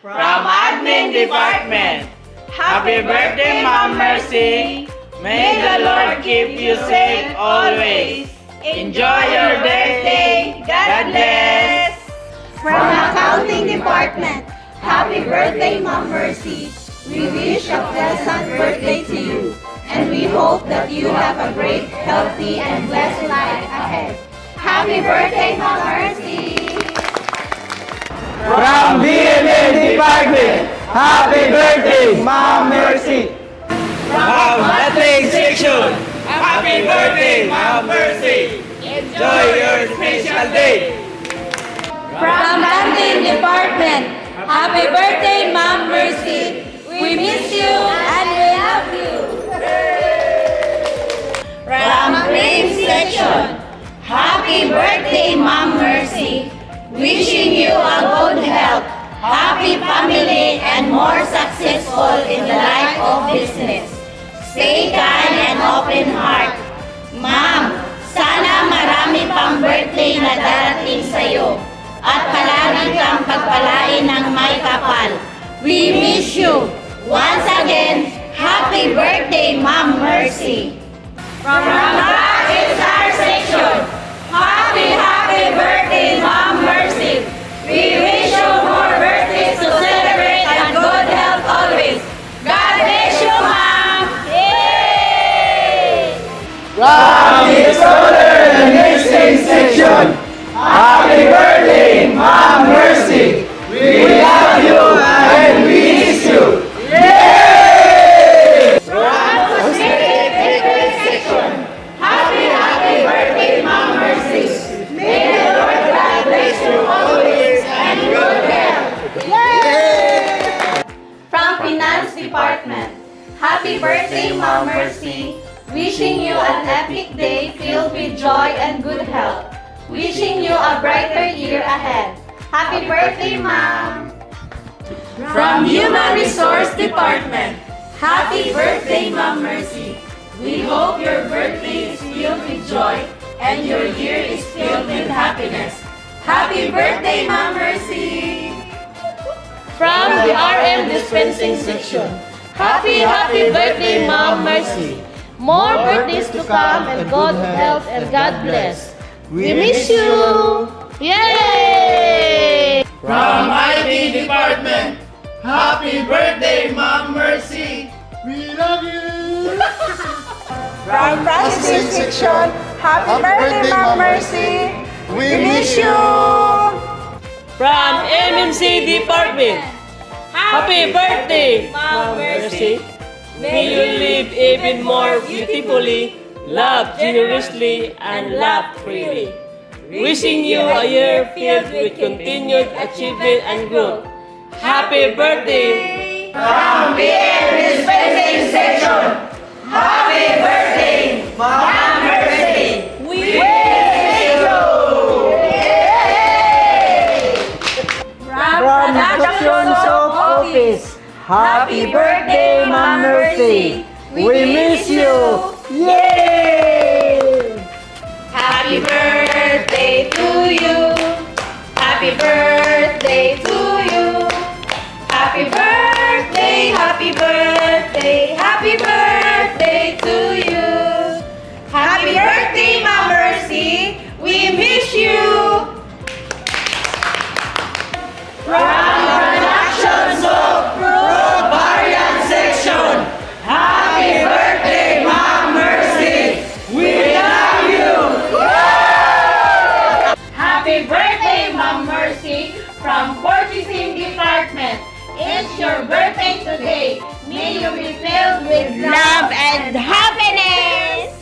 from Admin Department. Happy birthday, Ma'am Mercy. May the Lord keep you safe always. Enjoy your birthday. God bless. From Accounting Department, happy birthday, Ma'am Mercy. We wish a pleasant birthday to you, and we hope that you have a great, healthy, and blessed life ahead. Happy birthday, Ma'am Mercy. From DMA Department, happy birthday, Ma'am Mercy. From Athletic Section, happy birthday, Ma'am Mercy. Enjoy your special day. From Accounting Department, happy birthday, Ma'am Mercy. We miss you and we love you. From Claims Section, happy birthday, Ma'am Mercy. Wishing you a good health, happy family, and more successful in the life of business. Stay kind and open heart. Ma'am, sana marami pang birthday na darating sa'yo at palagi kang pagpalain ng may kapal. We miss you. Once again, happy birthday, Ma'am Mercy. From Rock Star Section, happy birthday, Ma'am Mercy. We wish you more birthdays to celebrate and good health always. God bless you, Ma'am. Yay! From the Solar and Nursing Section, happy birthday, Ma'am Mercy. We love you and we miss you. Yay! From Cosmetic Decorating Section, happy birthday, Ma'am Mercy. May the Lord God bless you always and good health. Yay! From Finance Department, happy birthday, Ma'am Mercy. Wishing you an epic day filled with joy and good health. Wishing you a brighter year ahead. Happy birthday, Ma'am. From Human Resource Department, happy birthday, Ma'am Mercy. We hope your birthday is filled with joy and your year is filled with happiness. Happy birthday, Ma'am Mercy. From the RM Dispensing Section, happy birthday, Ma'am Mercy. More birthdays to come and good health and God bless. We miss you. Yay! From IT Department, happy birthday, Ma'am Mercy. We love you. From Processing Section, happy birthday, Ma'am Mercy. We miss you. From MMC Department, happy birthday, Ma'am Mercy. May you live even more beautifully, love generously, and laugh freely. Wishing you a year filled with continued achievement and growth. Happy birthday! From BL Dispensing Section, happy birthday, Ma'am Mercy. We miss you. From Productions of Office, happy birthday, Ma'am Mercy. We miss you. Yay! Happy birthday to you. Happy birthday to you. Happy birthday, happy birthday, happy birthday to you. Happy birthday, Ma'am Mercy. We miss you. From Productions of Variant Section, happy birthday, Ma'am Mercy. We love you. Happy birthday, Ma'am Mercy. From Purchasing Department, it's your birthday today. May you be filled with love and happiness.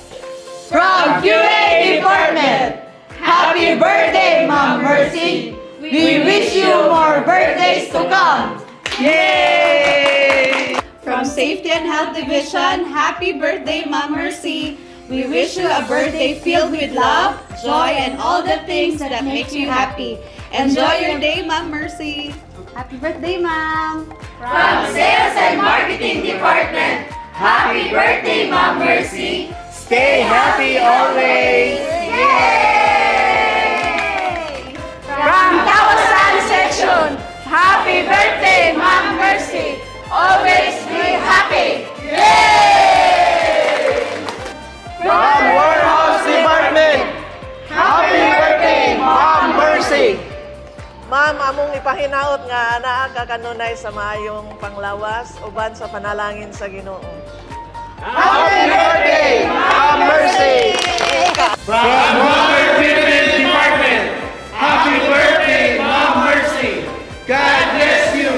From QA Department, happy birthday, Ma'am Mercy. We wish you more birthdays to come. Yay! From Safety and Health Division, happy birthday, Ma'am Mercy. We wish you a birthday filled with love, joy, and all the things that make you happy. Enjoy your day, Ma'am Mercy. Happy birthday, Ma'am. From Sales and Marketing Department, happy birthday, Ma'am Mercy. Stay happy always. Yay! From Kawasan Section, happy birthday, always be happy. From Warehouse Department, happy birthday, Ma'am Mercy! Ma'am, among ipahinaot nga anaa ka kanunay sa maayong panglawas uban sa panalangin sa Ginoo. Happy birthday, Ma'am Mercy! From Water Treatment Department, happy birthday, Ma'am Mercy! God bless you!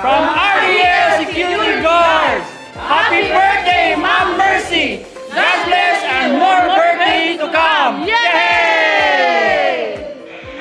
From RDL Security Guards, happy birthday, Ma'am Mercy! God bless and more birthday to come!